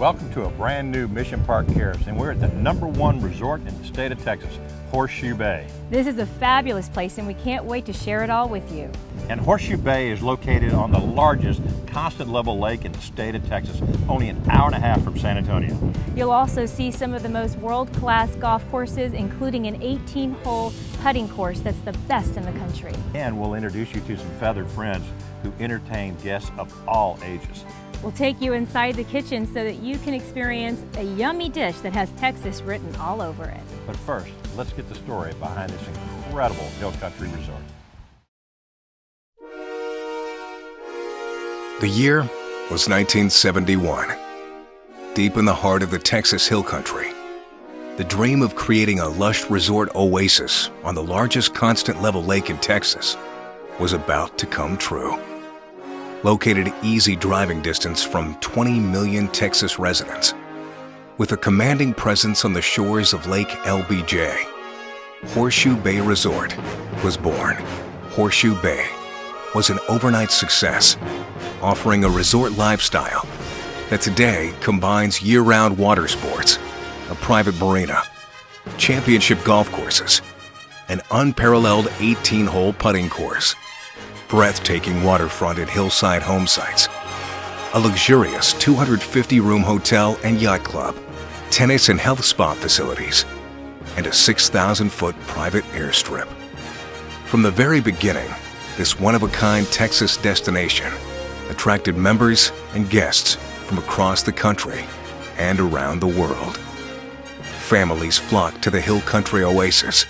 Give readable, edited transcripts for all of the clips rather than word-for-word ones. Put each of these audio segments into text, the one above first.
Welcome to a brand new Mission Park Cares, and we're at the #1 resort in the state of Texas, Horseshoe Bay. This is a fabulous place and we can't wait to share it all with you. And Horseshoe Bay is located on the largest constant level lake in the state of Texas, only an hour and a half from San Antonio. You'll also see some of the most world-class golf courses, including an 18-hole putting course that's the best in the country. And we'll introduce you to some feathered friends who entertain guests of all ages. We'll take you inside the kitchen so that you can experience a yummy dish that has Texas written all over it. But first, let's get the story behind this incredible hill country resort. The year was 1971. Deep in the heart of the Texas hill country, the dream of creating a lush resort oasis on the largest constant level lake in Texas was about to come true. Located at easy driving distance from 20 million Texas residents, with a commanding presence on the shores of Lake LBJ, Horseshoe Bay Resort was born. Horseshoe Bay was an overnight success, offering a resort lifestyle that today combines year-round water sports, a private marina, championship golf courses, an unparalleled 18-hole putting course, breathtaking waterfront and hillside home sites, a luxurious 250-room hotel and yacht club, tennis and health spa facilities, and a 6,000-foot private airstrip. From the very beginning, this one-of-a-kind Texas destination attracted members and guests from across the country and around the world. Families flocked to the hill country oasis.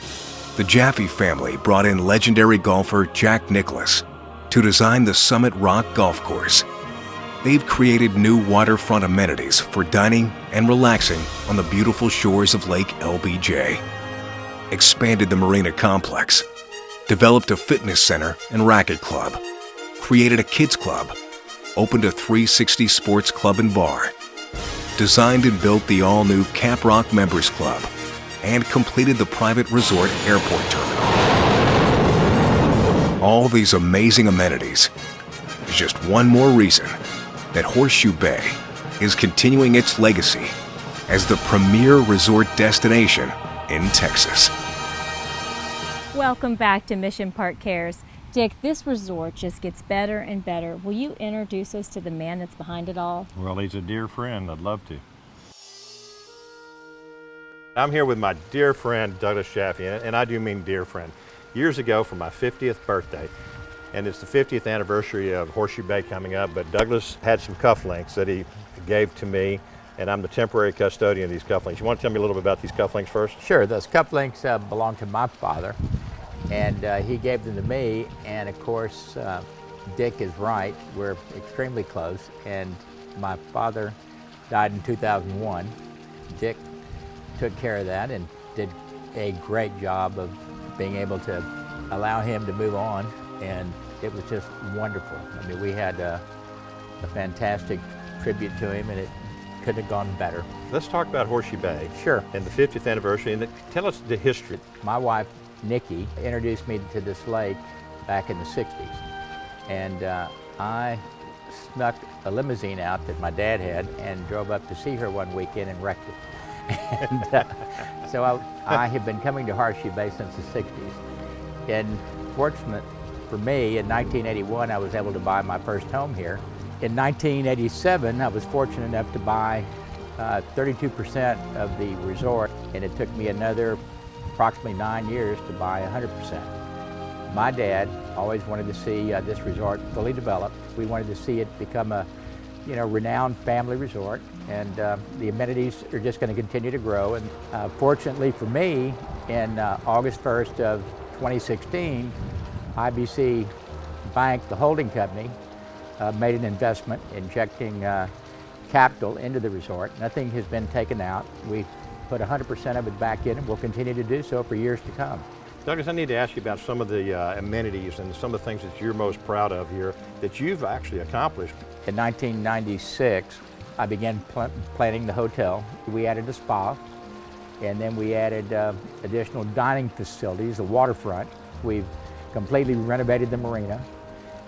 The Jaffe family brought in legendary golfer Jack Nicklaus to design the Summit Rock Golf Course. They've created new waterfront amenities for dining and relaxing on the beautiful shores of Lake LBJ, expanded the marina complex, developed a fitness center and racket club, created a kids club, opened a 360 sports club and bar, designed and built the all-new Cap Rock Members Club, and completed the private resort airport terminal. All these amazing amenities is just one more reason that Horseshoe Bay is continuing its legacy as the premier resort destination in Texas. Welcome back to Mission Park Cares. Dick, this resort just gets better and better. Will you introduce us to the man that's behind it all? Well, he's a dear friend. I'd love to. I'm here with my dear friend, Douglas Jaffe, and I do mean dear friend. Years ago, for my 50th birthday, and it's the 50th anniversary of Horseshoe Bay coming up, but Douglas had some cufflinks that he gave to me, and I'm the temporary custodian of these cufflinks. You want to tell me a little bit about these cufflinks first? Sure, those cufflinks belong to my father, and he gave them to me, and of course, Dick is right, we're extremely close, and my father died in 2001. Dick took care of that and did a great job of being able to allow him to move on, and it was just wonderful. I mean, we had a fantastic tribute to him, and it couldn't have gone better. Let's talk about Horseshoe Bay. Sure. And the 50th anniversary, and tell us the history. My wife, Nikki, introduced me to this lake back in the 60s, and I snuck a limousine out that my dad had and drove up to see her one weekend and wrecked it. And so I have been coming to Horseshoe Bay since the 60s. And fortunate for me, in 1981, I was able to buy my first home here. In 1987, I was fortunate enough to buy 32% of the resort, and it took me another approximately 9 years to buy 100%. My dad always wanted to see this resort fully developed. We wanted to see it become a renowned family resort, and the amenities are just going to continue to grow. And fortunately for me, in August 1st of 2016, IBC Bank, the holding company, made an investment injecting capital into the resort. Nothing has been taken out. We put 100% of it back in, and we'll continue to do so for years to come. Douglas, I need to ask you about some of the amenities and some of the things that you're most proud of here that you've actually accomplished. In 1996, I began planning the hotel. We added a spa, and then we added additional dining facilities, a waterfront. We've completely renovated the marina.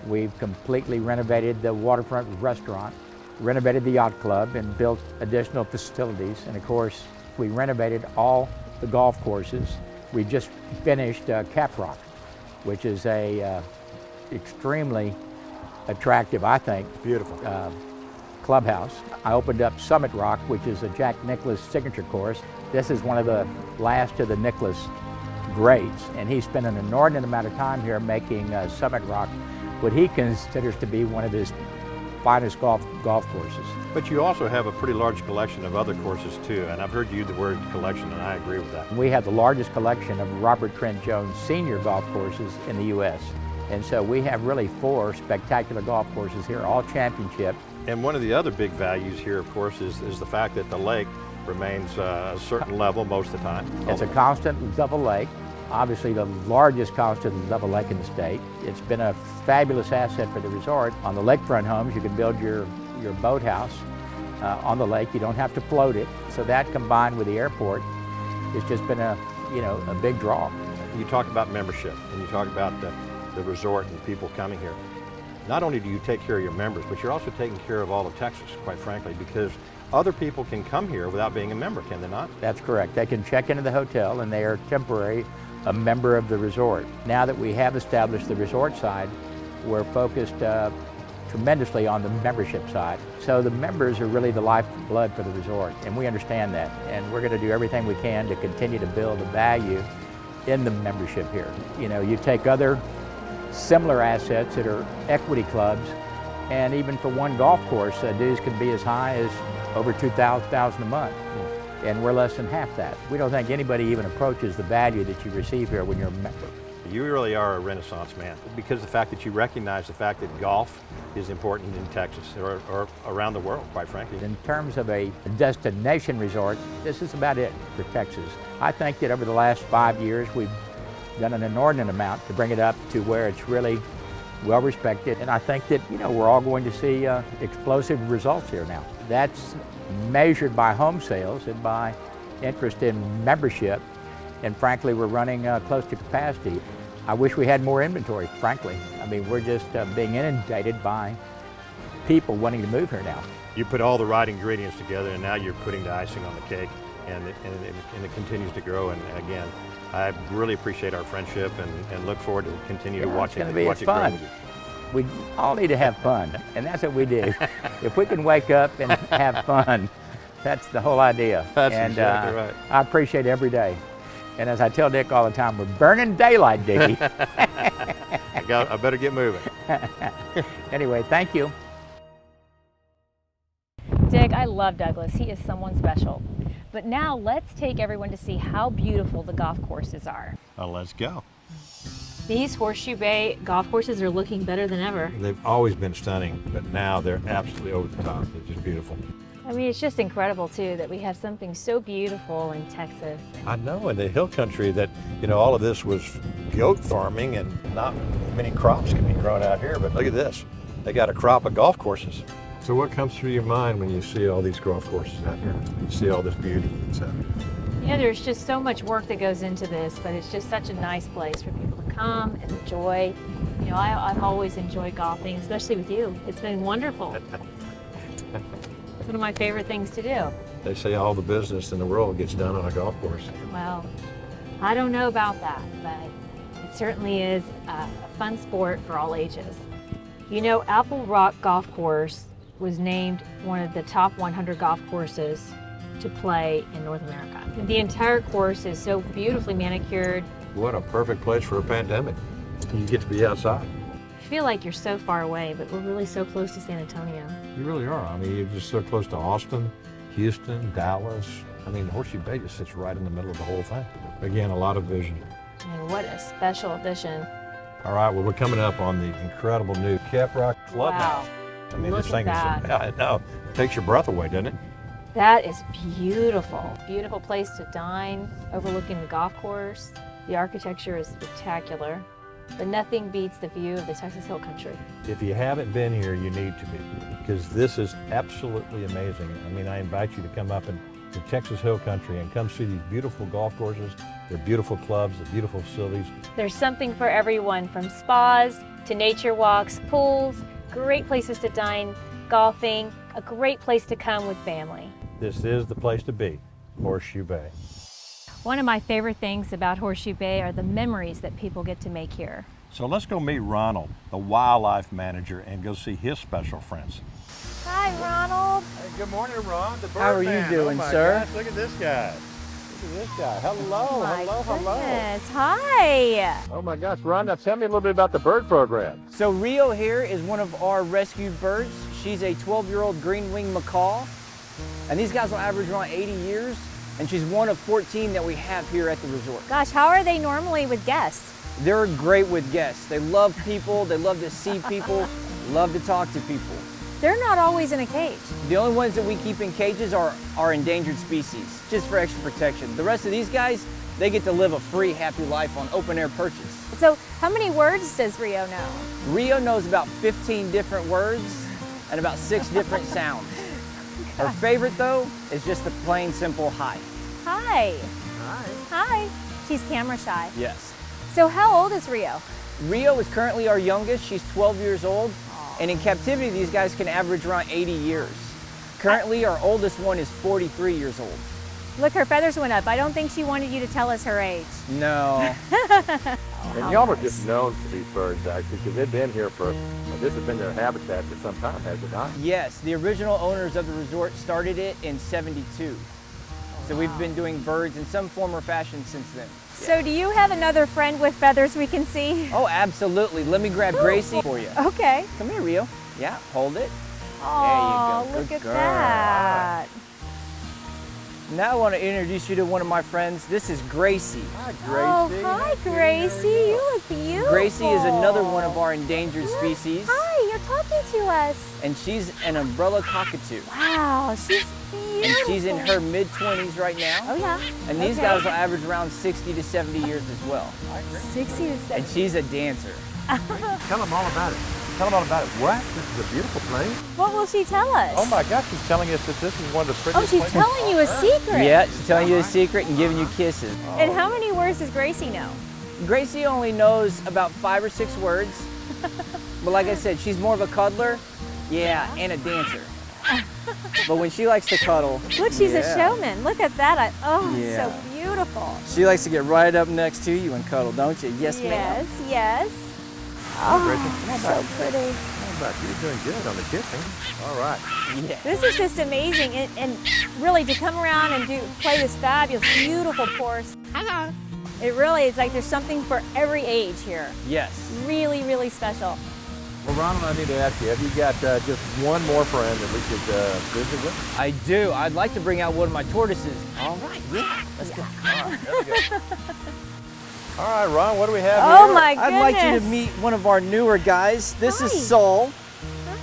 We've completely renovated the waterfront restaurant. renovated the Yacht Club and built additional facilities. And of course, we renovated all the golf courses. We just finished Cap Rock, which is a extremely attractive, I think, Beautiful. clubhouse. I opened up Summit Rock, which is a Jack Nicklaus signature course. This is one of the last of the Nicklaus greats, and he spent an inordinate amount of time here making Summit Rock what he considers to be one of his finest golf courses. But you also have a pretty large collection of other courses too, and I've heard you use the word collection, and I agree with that. We have the largest collection of Robert Trent Jones senior golf courses in the U.S. And so we have really 4 spectacular golf courses here, all championship. And one of the other big values here, of course, is the fact that the lake remains a certain level most of the time. It's a constant level lake, obviously the largest constant level lake in the state. It's been a fabulous asset for the resort. On the lakefront homes, you can build your boathouse on the lake. You don't have to float it. So that combined with the airport has just been a big draw. You talk about membership, and you talk about the resort and people coming here. Not only do you take care of your members, but you're also taking care of all of Texas, quite frankly, because other people can come here without being a member, can they not? That's correct. They can check into the hotel and they are temporary a member of the resort. Now that we have established the resort side, we're focused tremendously on the membership side. So the members are really the lifeblood for the resort, and we understand that. And we're going to do everything we can to continue to build a value in the membership here. You know, you take other similar assets that are equity clubs, and even for one golf course, dues can be as high as over $2,000 a month. And we're less than half that. We don't think anybody even approaches the value that you receive here when you're a member. You really are a Renaissance man, because the fact that you recognize the fact that golf is important in Texas or around the world, quite frankly. In terms of a destination resort, this is about it for Texas. I think that over the last 5 years, we've done an inordinate amount to bring it up to where it's really well respected. And I think that, we're all going to see explosive results here now. That's measured by home sales and by interest in membership. And frankly, we're running close to capacity. I wish we had more inventory, frankly. I mean, we're just being inundated by people wanting to move here now. You put all the right ingredients together, and now you're putting the icing on the cake, and it continues to grow. And again, I really appreciate our friendship and look forward to continue to watch it grow with you. We all need to have fun, and that's what we do. If we can wake up and have fun, that's the whole idea. That's exactly right. I appreciate every day. And as I tell Dick all the time, we're burning daylight, Dickie. I better get moving. Anyway, thank you. Dick, I love Douglas. He is someone special. But now let's take everyone to see how beautiful the golf courses are. Well, let's go. These Horseshoe Bay golf courses are looking better than ever. They've always been stunning, but now they're absolutely over the top. They're just beautiful. I mean, it's just incredible, too, that we have something so beautiful in Texas. I know, in the hill country that, all of this was goat farming and not many crops can be grown out here, but look at this. They got a crop of golf courses. So what comes through your mind when you see all these golf courses out here? You see all this beauty that's out here? There's just so much work that goes into this, but it's just such a nice place for people to come and enjoy. I've always enjoyed golfing, especially with you. It's been wonderful. It's one of my favorite things to do. They say all the business in the world gets done on a golf course. Well, I don't know about that, but it certainly is a fun sport for all ages. Apple Rock Golf Course was named one of the top 100 golf courses to play in North America. The entire course is so beautifully manicured. What a perfect place for a pandemic. You get to be outside. I feel like you're so far away, but we're really so close to San Antonio. You really are. I mean, you're just so close to Austin, Houston, Dallas. I mean, Horseshoe Bay just sits right in the middle of the whole thing. Again, a lot of vision. And what a special addition. All right, well, we're coming up on the incredible new Cap Rock Clubhouse. Wow. I mean, Look this thing at is, that. I know, takes your breath away, doesn't it? That is beautiful. Beautiful place to dine, overlooking the golf course. The architecture is spectacular, but nothing beats the view of the Texas Hill Country. If you haven't been here, you need to be, because this is absolutely amazing. I mean, I invite you to come up to Texas Hill Country and come see these beautiful golf courses, their beautiful clubs, the beautiful facilities. There's something for everyone, from spas to nature walks, pools, great places to dine, golfing, a great place to come with family. This is the place to be, Horseshoe Bay. One of my favorite things about Horseshoe Bay are the memories that people get to make here. So let's go meet Ronald, the wildlife manager, and go see his special friends. Hi, Ronald. Hey, good morning, Ron. The bird How are you man. doing, oh my sir? Gosh, look at this guy. Look at this guy. Hello, Oh my hello. goodness. Hi. Oh my gosh, Ron, now tell me a little bit about the bird program. So Rio here is one of our rescued birds. She's a 12-year-old green-winged macaw. And these guys will average around 80 years. And she's one of 14 that we have here at the resort. Gosh, how are they normally with guests? They're great with guests. They love people, they love to see people, love to talk to people. They're not always in a cage. The only ones that we keep in cages are endangered species, just for extra protection. The rest of these guys, they get to live a free, happy life on open-air perches. So how many words does Rio know? Rio knows about 15 different words and about 6 different sounds. Her favorite, though, is just the plain, simple hi. Hi. Hi. Hi. She's camera shy. Yes. So how old is Rio? Rio is currently our youngest. She's 12 years old. And in captivity, these guys can average around 80 years. Currently, our oldest one is 43 years old. Look, her feathers went up. I don't think she wanted you to tell us her age. No. And y'all are just known for these birds, actually, because they've been here for, this has been their habitat for some time, has it not? Yes, the original owners of the resort started it in '72. So we've been doing birds in some form or fashion since then. So do you have another friend with feathers we can see? Oh, absolutely. Let me grab Gracie for you. Okay. Come here, Rio. Yeah, hold it. Oh, There you go. look Good at girl. that. Now I want to introduce you to one of my friends. This is Gracie. Hi, Gracie. Oh, hi, Gracie. You look beautiful. Gracie is another one of our endangered species. Hi, you're talking to us. And she's an umbrella cockatoo. Wow, she's beautiful. And she's in her mid-20s right now. Oh, yeah. And these Okay. guys will average around 60 to 70 years as well. 60 to 70. And she's a dancer. Tell them all about it. Tell them all about it. What? This is a beautiful place. What will she tell us? Oh my gosh, she's telling us that this is one of the prettiest Oh, she's places telling you a on earth. secret. Yeah, she's telling you a secret and giving you kisses. And how many words does Gracie know? Gracie only knows about 5 or 6 words. But like I said, she's more of a cuddler, yeah, and a dancer. But when she likes to cuddle, Look, she's a yeah. showman. Look at that. Yeah. So beautiful. She likes to get right up next to you and cuddle, don't you? Yes, ma'am. Yes. Gracie, Oh, so pretty. how about you? You're doing good on the kissing. All right. Yeah. This is just amazing, and really to come around and play this fabulous, beautiful course. It really is like there's something for every age here. Yes. Really, really special. Well, Ronald, I need to ask you, have you got just one more friend that we could visit with? I do. I'd like to bring out one of my tortoises. All right, yeah. Let's go. All right, Ron, what do we have Oh here? my goodness. I'd like you to meet one of our newer guys. This Hi. is Sol.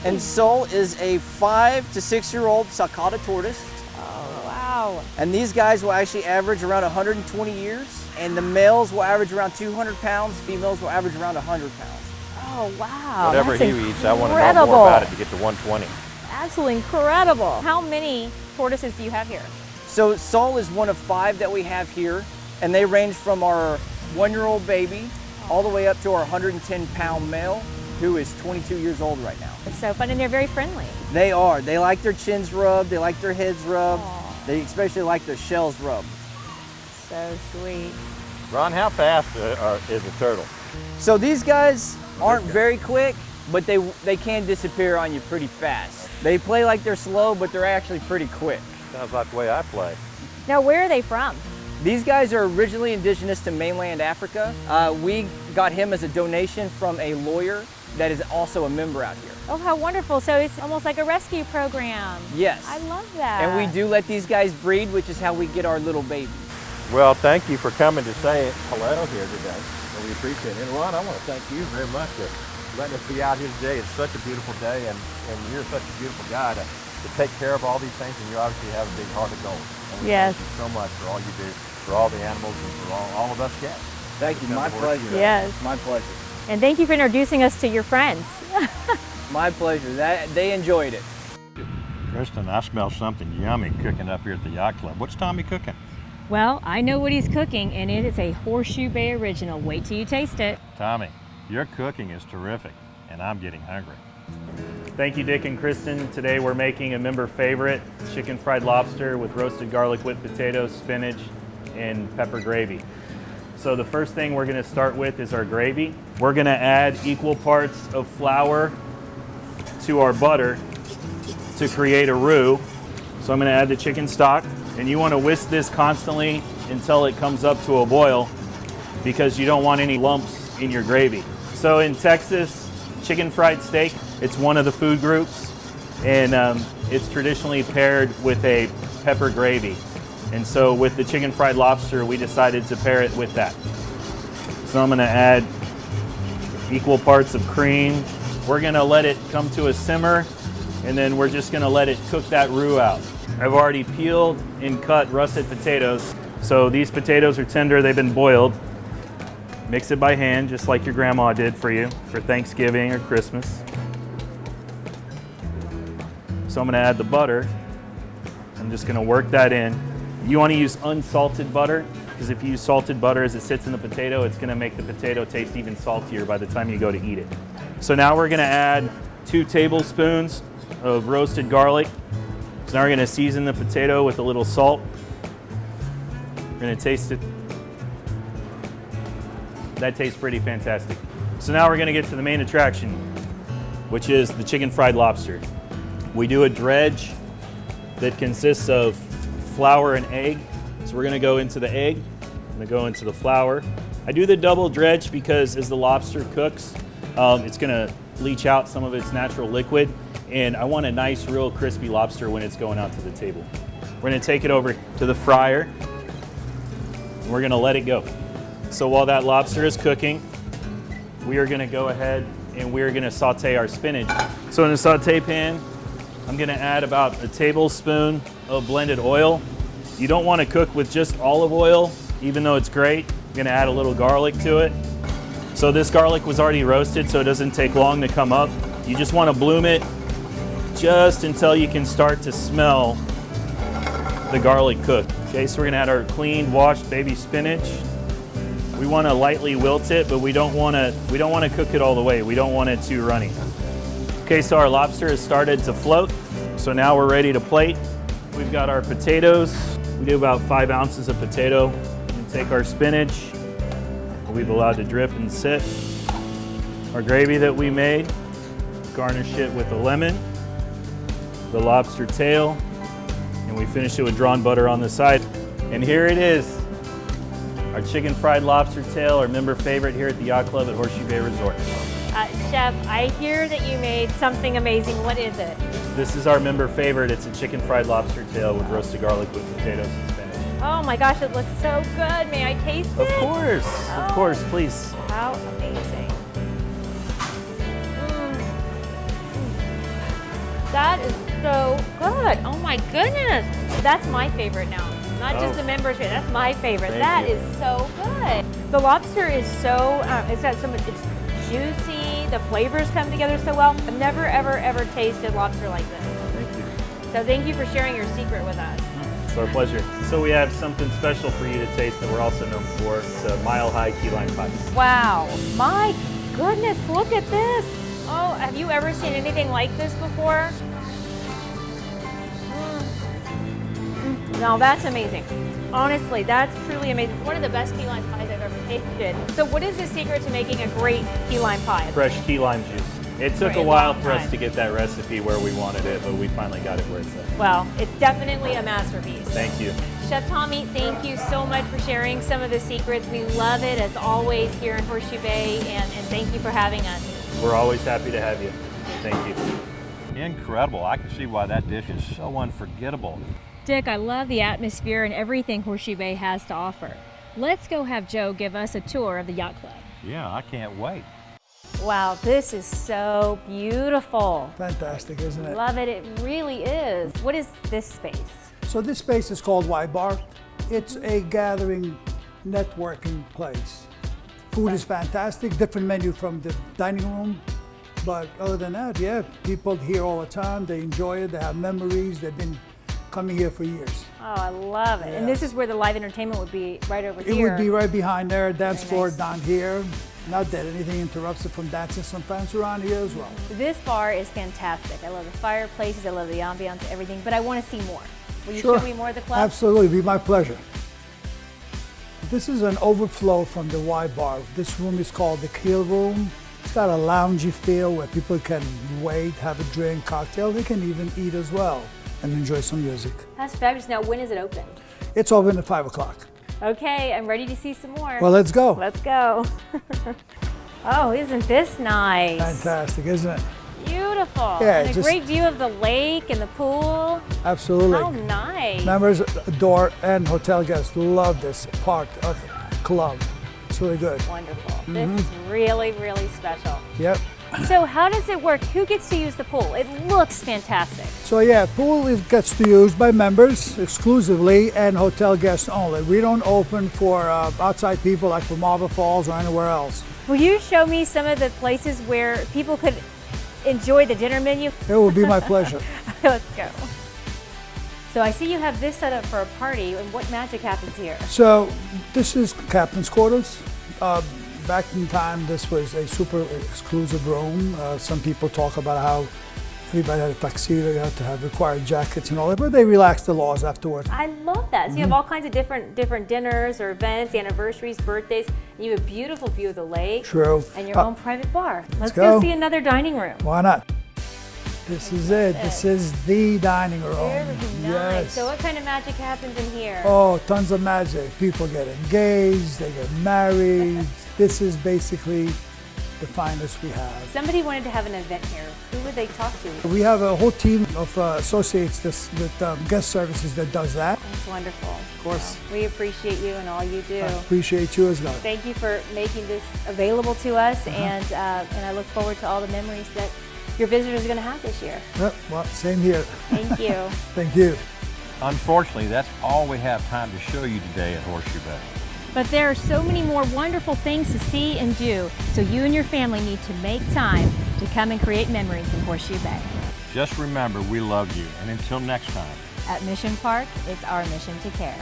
And Sol is a 5 to 6 year old sulcata tortoise. Oh, wow. And these guys will actually average around 120 years. And the males will average around 200 pounds. Females will average around 100 pounds. Oh, wow. Whatever That's he eats, I want to know incredible. more about it to get to 120. Absolutely incredible. How many tortoises do you have here? So Sol is one of 5 that we have here. And they range from our 1-year-old baby all the way up to our 110-pound male, who is 22 years old right now. It's so fun, and they're very friendly. They are. They like their chins rubbed. They like their heads rubbed. Aw. They especially like their shells rubbed. So sweet. Ron, how fast is a turtle? So these guys aren't very quick, but they can disappear on you pretty fast. They play like they're slow, but they're actually pretty quick. Sounds like the way I play. Now, where are they from? These guys are originally indigenous to mainland Africa. We got him as a donation from a lawyer that is also a member out here. Oh, how wonderful. So it's almost like a rescue program. Yes. I love that. And we do let these guys breed, which is how we get our little babies. Well, thank you for coming to say hello here today. And we appreciate it. And Ron, I want to thank you very much for letting us be out here today. It's such a beautiful day, and you're such a beautiful guy to take care of all these things, and you obviously have a big heart of gold. And we Yes. Thank you so much for all you do, for all the animals, and for all of us guests. Thank you. My pleasure. Yes. My pleasure. And thank you for introducing us to your friends. My pleasure. They enjoyed it. Kristen, I smell something yummy cooking up here at the Yacht Club. What's Tommy cooking? Well, I know what he's cooking, and it is a Horseshoe Bay original. Wait till you taste it. Tommy, your cooking is terrific, and I'm getting hungry. Thank you, Dick and Kristen. Today we're making a member favorite, chicken fried lobster with roasted garlic whipped potatoes, spinach, and pepper gravy. So the first thing we're gonna start with is our gravy. We're gonna add equal parts of flour to our butter to create a roux. So I'm gonna add the chicken stock, and you wanna whisk this constantly until it comes up to a boil because you don't want any lumps in your gravy. So in Texas, chicken fried steak, it's one of the food groups, and it's traditionally paired with a pepper gravy. And so with the chicken fried lobster, we decided to pair it with that. So I'm gonna add equal parts of cream. We're gonna let it come to a simmer, and then we're just gonna let it cook that roux out. I've already peeled and cut russet potatoes. So these potatoes are tender, they've been boiled. Mix it by hand, just like your grandma did for you for Thanksgiving or Christmas. So I'm gonna add the butter. I'm just gonna work that in. You wanna use unsalted butter, because if you use salted butter as it sits in the potato, it's gonna make the potato taste even saltier by the time you go to eat it. So now we're gonna add 2 tablespoons of roasted garlic. So now we're gonna season the potato with a little salt. We're gonna taste it. That tastes pretty fantastic. So now we're gonna get to the main attraction, which is the chicken fried lobster. We do a dredge that consists of flour and egg. So we're gonna go into the egg, I'm gonna go into the flour. I do the double dredge because as the lobster cooks, it's gonna leach out some of its natural liquid, and I want a nice, real crispy lobster when it's going out to the table. We're gonna take it over to the fryer, and we're gonna let it go. So while that lobster is cooking, we are gonna go ahead and we're gonna saute our spinach. So in a saute pan, I'm gonna add about a tablespoon of blended oil. You don't wanna cook with just olive oil, even though it's great. I'm gonna add a little garlic to it. So this garlic was already roasted, so it doesn't take long to come up. You just wanna bloom it just until you can start to smell the garlic cook. Okay, so we're gonna add our cleaned, washed baby spinach. We wanna lightly wilt it, but we don't wanna cook it all the way. We don't want it too runny. Okay, so our lobster has started to float. So now we're ready to plate. We've got our potatoes. We do about 5 ounces of potato. And take our spinach. We've allowed to drip and sit. Our gravy that we made. Garnish it with a lemon, the lobster tail, and we finish it with drawn butter on the side. And here it is. Our chicken fried lobster tail, our member favorite here at the Yacht Club at Horseshoe Bay Resort. Chef, I hear that you made something amazing. What is it? This is our member favorite. It's a chicken fried lobster tail with roasted garlic with potatoes and spinach. Oh my gosh, it looks so good. May I taste it? Of course, please. How amazing. That is so good. Oh my goodness. That's my favorite now. Not just the members favorite, that's my favorite. That is so good. The lobster is so, it's juicy, the flavors come together so well. I've never, ever tasted lobster like this. Thank you. So thank you for sharing your secret with us. It's our pleasure. So we have something special for you to taste that we're also known for. It's a mile-high key lime pie. Wow, my goodness, look at this. Oh, have you ever seen anything like this before? No, that's amazing. Honestly, that's truly amazing. One of the best key lime pies I've ever tasted. So what is the secret to making a great key lime pie? Fresh key lime juice. It took a while for us to get that recipe where we wanted it, but we finally got it where it's at. Well, it's definitely a masterpiece. Thank you. Chef Tommy, thank you so much for sharing some of the secrets. We love it as always here in Horseshoe Bay, and thank you for having us. We're always happy to have you. Thank you. Incredible. I can see why that dish is so unforgettable. Dick, I love the atmosphere and everything Horseshoe Bay has to offer. Let's go have Joe give us a tour of the Yacht Club. Yeah, I can't wait. Wow, this is so beautiful. Fantastic, isn't it? Love it, it really is. What is this space? So this space is called Y Bar. It's a gathering, networking place. Food is fantastic, different menu from the dining room. But other than that, yeah, people here all the time, they enjoy it, they have memories, they've been coming here for years. Oh, I love it. Yes. And this is where the live entertainment would be right over here. It would be right behind there, dance floor nice. down here. Not that anything interrupts it from dancing sometimes around here as well. This bar is fantastic. I love the fireplaces, I love the ambiance, everything, but I want to see more. Will you Sure. show me more of the club? Absolutely, it'd be my pleasure. This is an overflow from the Y bar. This room is called the Keel Room. It's got a loungy feel where people can wait, have a drink, cocktail. They can even eat as well and enjoy some music. That's fabulous. Now, when is it open? It's open at 5 o'clock. Okay, I'm ready to see some more. Well, let's go. Let's go. Oh, isn't this nice? Fantastic, isn't it? Beautiful. Yeah, and a just- great view of the lake and the pool. Absolutely. How nice. Members adore and hotel guests love this part of the club. It's really good. Wonderful. This is really, really special. Yep. So how does it work? Who gets to use the pool? It looks fantastic. So yeah, pool gets to use by members exclusively and hotel guests only. We don't open for outside people like for Marble Falls or anywhere else. Will you show me some of the places where people could enjoy the dinner menu? It will be my pleasure. Let's go. So I see you have this set up for a party, and what magic happens here? So this is captain's quarters. Back in time, this was a super exclusive room. Some people talk about how everybody had a tuxedo, you had to have required jackets and all that, but they relaxed the laws afterward. I love that. So you have all kinds of different dinners or events, anniversaries, birthdays, and you have a beautiful view of the lake. True. And your own private bar. Let's go. go see another dining room. Why not? This is it. This is the dining room. Very nice. Yes. So what kind of magic happens in here? Oh, tons of magic. People get engaged, they get married. This is basically the finest we have. Somebody wanted to have an event here. Who would they talk to? We have a whole team of associates with guest services that does that. That's wonderful. Of course. We appreciate you and all you do. I appreciate you as well. Thank you for making this available to us, and I look forward to all the memories that your visitors are going to have this year. Yep, well, same here. Thank you. Thank you. Unfortunately, that's all we have time to show you today at Horseshoe Bay. But there are so many more wonderful things to see and do, so you and your family need to make time to come and create memories in Horseshoe Bay. Just remember, we love you, and until next time. At Mission Park, it's our mission to care.